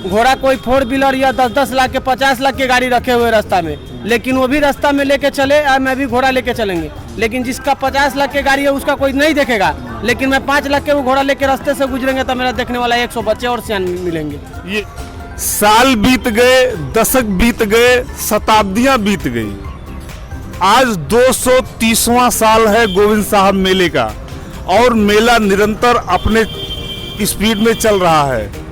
घोड़ा कोई 4 व्हीलर या 10-10 लाख के 50 लाख के गाड़ी रखे हुए रास्ता में, लेकिन वो भी रास्ता में लेके चले, मैं भी घोड़ा लेके चलेंगे। लेकिन जिसका 50 लाख के गाड़ी है उसका कोई नहीं देखेगा, लेकिन मैं 5 लाख के वो घोड़ा लेके रास्ते से गुजरेंगे तो मेरा देखने वाला 100 बच्चे और सियान मिलेंगे। ये साल बीत गए, दशक बीत गए, शताब्दियां बीत गई, आज 230वां साल है गोविंद साहब मेले का और मेला निरंतर अपने स्पीड में चल रहा है।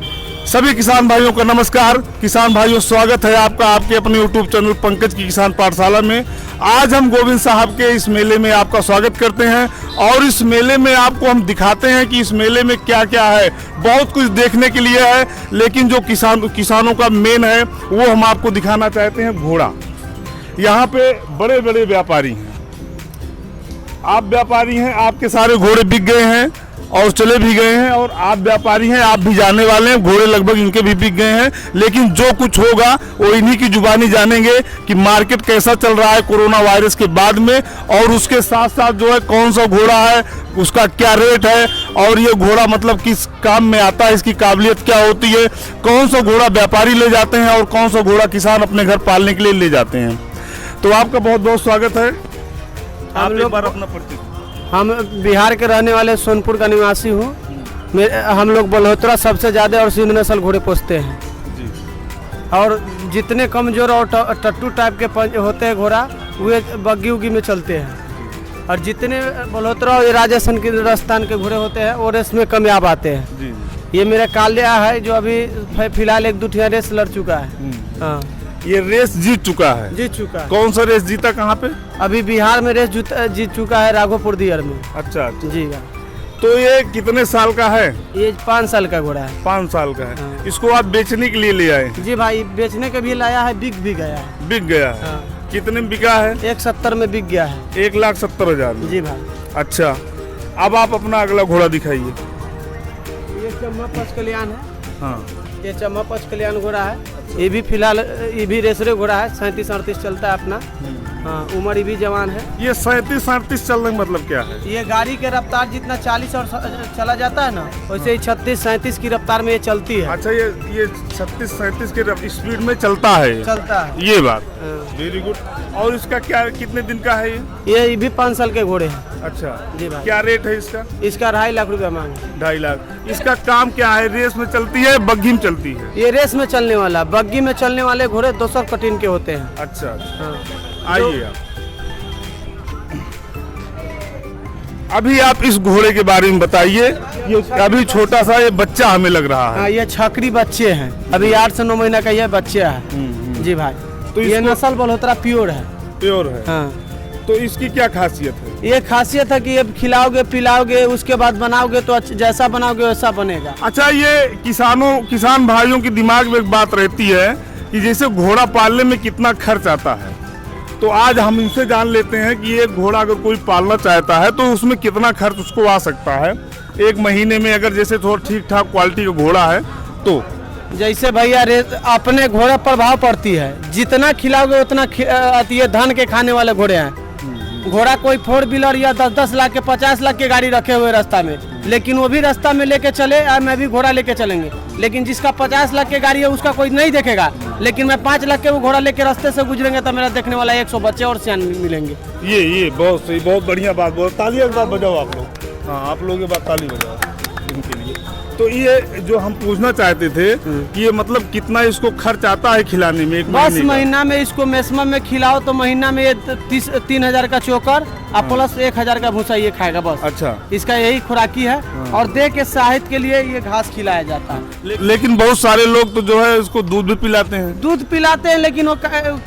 सभी किसान भाइयों का नमस्कार। किसान भाइयों, स्वागत है आपका आपके अपने YouTube चैनल पंकज की किसान पाठशाला में। आज हम गोविंद साहब के इस मेले में आपका स्वागत करते हैं और इस मेले में आपको हम दिखाते हैं कि इस मेले में क्या क्या है। बहुत कुछ देखने के लिए है, लेकिन जो किसानों का मेन है वो हम आपको दिखाना चाहते हैं, घोड़ा। यहाँ पे बड़े बड़े व्यापारी हैं, आप व्यापारी हैं, आपके सारे घोड़े बिक गए हैं और चले भी गए हैं, और आप व्यापारी हैं, आप भी जाने वाले हैं, घोड़े लगभग इनके भी बिक गए हैं। लेकिन जो कुछ होगा वो इन्हीं की जुबानी जानेंगे कि मार्केट कैसा चल रहा है कोरोना वायरस के बाद में, और उसके साथ साथ जो है कौन सा घोड़ा है, उसका क्या रेट है, और ये घोड़ा मतलब किस काम में आता है, इसकी काबिलियत क्या होती है, कौन सा घोड़ा व्यापारी ले जाते हैं और कौन सा घोड़ा किसान अपने घर पालने के लिए ले जाते हैं। तो आपका बहुत बहुत स्वागत है। आप एक बार अपना परिचय। हम बिहार के रहने वाले सोनपुर का निवासी हूँ। हम लोग बलहोत्रा सबसे ज़्यादा और सिंध नस्ल घोड़े पोसते हैं जी। और जितने कमजोर और टट्टू टाइप के होते हैं घोड़ा, वे बग्गी उग्गी में चलते हैं, और जितने बलहोत्रा और राजस्थान के राजस्थान के घोड़े होते हैं वो रेस में कामयाब आते हैं जी। ये मेरा कालिया है जो अभी फिलहाल 1-2 रेस लड़ चुका है। हाँ, ये रेस जीत चुका है। जीत चुका है। कौन सा रेस जीता, कहाँ पे? अभी बिहार में रेस जीत चुका है, राघोपुर दियर में। अच्छा जी। तो ये कितने साल का है? ये 5 साल का घोड़ा है। 5 साल का है। हाँ। इसको आप बेचने के लिए ले आए? जी भाई, बेचने के भी लाया है, बिक भी गया है। बिक गया है। हाँ। कितने में बिका है? 170 में बिक गया है। 1,70,000 में। जी भाई। अच्छा, अब आप अपना अगला घोड़ा दिखाइए। ये चम्मा पच कल्याण है। हाँ, ये चम्मा पच कल्याण घोड़ा है। ये भी फिलहाल ये भी रेसरे घोड़ा है, 37-38 चलता है अपना। हाँ, उम्र भी जवान है। ये 37-38 चलने का मतलब क्या है? ये गाड़ी के रफ्तार जितना 40 और चला जाता है ना, वैसे ही 36-37 की रफ्तार में ये चलती है। अच्छा, ये 36-37 के स्पीड में चलता है। चलता है ये बात हाँ। Very good. और इसका क्या, कितने दिन का है ये भी 5 साल के घोड़े हैं। अच्छा जी भाई। क्या रेट है इसका? इसका 2.5 लाख रुपया मांग है। 2.5 लाख। इसका काम क्या है? रेस में चलती है, बग्घी में चलती है? ये रेस में चलने वाला, बग्गी में चलने वाले घोड़े 200 कटीन के होते हैं। अच्छा, हाँ। आइए आप। अभी आप इस घोड़े के बारे में बताइए। ये अभी छोटा सा ये बच्चा हमें लग रहा है। हाँ, ये छकरी बच्चे हैं, अभी 8 से 9 महीना का ये बच्चा है। जी भाई। तो ये इसको- नस्ल बलहोत्रा प्योर है। प्योर है। हाँ। तो इसकी क्या खासियत है? ये खासियत है कि ये खिलाओगे पिलाओगे उसके बाद बनाओगे तो जैसा बनाओगे वैसा बनेगा। अच्छा, ये किसान भाइयों के दिमाग में एक बात रहती है कि जैसे घोड़ा पालने में कितना खर्च आता है, तो आज हम इनसे जान लेते हैं कि ये घोड़ा अगर कोई पालना चाहता है तो उसमें कितना खर्च उसको आ सकता है एक महीने में, अगर जैसे थोड़ा ठीक ठाक क्वालिटी का घोड़ा है तो। जैसे भैया अपने घोड़े पर भाव पड़ती है, जितना खिलाओगे उतना ये धान के खाने वाले घोड़े हैं। घोड़ा कोई 4 व्हीलर या 10-10 लाख के 50 लाख के गाड़ी रखे हुए रास्ता में, लेकिन वो भी रास्ता में लेके चले, मैं भी घोड़ा लेके चलेंगे। लेकिन जिसका 50 लाख के गाड़ी है उसका कोई नहीं देखेगा, लेकिन मैं 5 लाख के वो घोड़ा लेके रास्ते से गुजरेंगे तो मेरा देखने वाला 100 बच्चे और सियान मिलेंगे। ये बहुत सही, बहुत बढ़िया बात बोल। ताली एक बार बजाओ आप लोग। हाँ, आप लोग एक बार ताली बजाओ इनके लिए। तो ये जो हम पूछना चाहते थे कि ये मतलब कितना इसको खर्च आता है खिलाने में एक बस महीने का? महीना में इसको मैक्सिमम में खिलाओ तो महीना में ये 3,000 का चोकर और प्लस 1,000 का भूसा ये खाएगा बस। अच्छा, इसका यही खुराकी है। और देह के साहित्य के लिए ये घास खिलाया जाता है। लेकिन बहुत सारे लोग तो जो है इसको दूध भी पिलाते हैं। दूध पिलाते हैं, लेकिन वो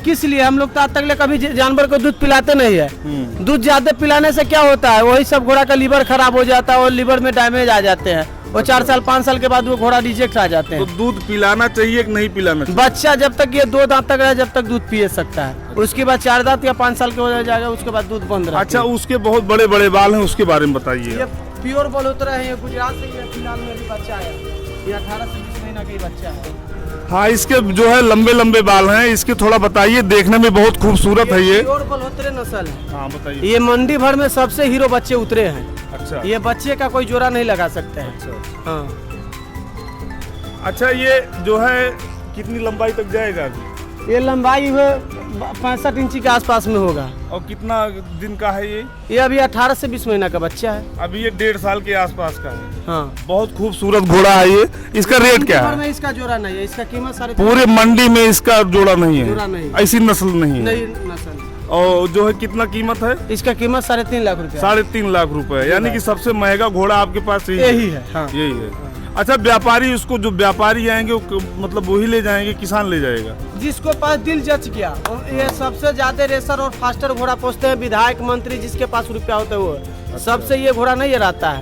किस लिए? हम लोग तो आज तक कभी जानवर को दूध पिलाते नहीं है। दूध ज्यादा पिलाने से क्या होता है, वही सब घोड़ा का लीवर खराब हो जाता है और लीवर में डैमेज आ जाते हैं। वो 4 साल 5 साल के बाद वो घोड़ा रिजेक्ट आ जाते हैं। तो दूध पिलाना चाहिए कि नहीं पिलाना चाहिए? बच्चा जब तक ये 2 दांत तक रहे जब तक दूध पिए सकता है, उसके बाद 4 दांत या 5 साल के हो जाएगा उसके बाद दूध बंद रहता है। अच्छा, उसके बहुत बड़े बड़े बाल हैं, उसके बारे में बताइए। ये प्योर बलहोत्रा है, ये गुजरात से ये फिलहाल में भी बच्चा है। ये 18 से 20 महीना का ही बच्चा है। हाँ, इसके जो है लंबे लंबे बाल हैं, इसके थोड़ा बताइए। देखने में बहुत खूबसूरत है ये। प्योर बलहोत्रे नस्ल है। हाँ, बताइए। ये मंडी भर में सबसे हीरो बच्चे उतरे हैं। अच्छा, ये बच्चे का कोई जोड़ा नहीं लगा सकते हैं। अच्छा। हाँ। अच्छा, ये जो है कितनी लंबाई तक जाएगा अभी? ये लंबाई 65 इंची के आसपास में होगा। और कितना दिन का है ये? ये अभी 18 से 20 महीना का बच्चा है। अभी ये 1.5 साल के आसपास का है। हाँ, बहुत खूबसूरत घोड़ा है ये। इसका रेट क्या में है? इसका जोड़ा नहीं है, इसका कीमत सारे पूरे मंडी में इसका जोड़ा नहीं जोड़ा है, नहीं। ऐसी नस्ल नहीं है। नई नस्ल। और जो है कितना कीमत है? इसका कीमत 3.5 लाख रुपया। 3.5 लाख रुपए, यानी कि सबसे महंगा घोड़ा आपके पास यही है। हाँ। यही है। अच्छा, व्यापारी उसको, जो व्यापारी आएंगे मतलब वही ले जाएंगे, किसान ले जाएगा? जिसको पास दिल जच गया। ये सबसे ज्यादा रेसर और फास्टर घोड़ा पोसते हैं विधायक मंत्री, जिसके पास रुपया होता है वो। सबसे ये घोड़ा नहीं रहता है।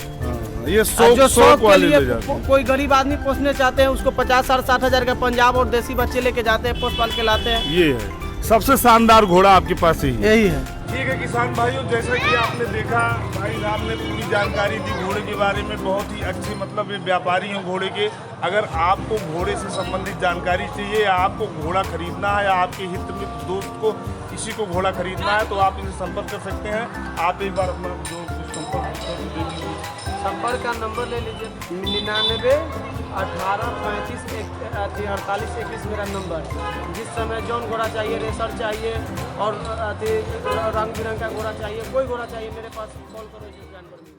ये जो शौक के वाले लिए ले जाते हैं। कोई गरीब आदमी पोसने चाहते हैं, उसको 50-60 हजार का पंजाब और देसी बच्चे लेके जाते हैं, पोस पाल के लाते हैं। ये है सबसे शानदार घोड़ा आपके पास ही है। यही है। ठीक है किसान भाइयों, जैसा कि आपने देखा, भाई साहब ने पूरी जानकारी दी घोड़े के बारे में, बहुत ही अच्छी, मतलब ये व्यापारी हैं घोड़े के। अगर आपको घोड़े से संबंधित जानकारी चाहिए, या आपको घोड़ा खरीदना है, या आपके हित में दोस्त को किसी को घोड़ा खरीदना है, तो आप इनसे संपर्क कर सकते हैं। आप एक बार अपना जो संपर्क का नंबर ले लीजिए, 99 18 35 48 21 मेरा नंबर। जिस समय जौन घोड़ा चाहिए, रेसर चाहिए और रंग बिरंग का घोड़ा चाहिए, कोई घोड़ा चाहिए, मेरे पास कॉल करो, जानवर मिल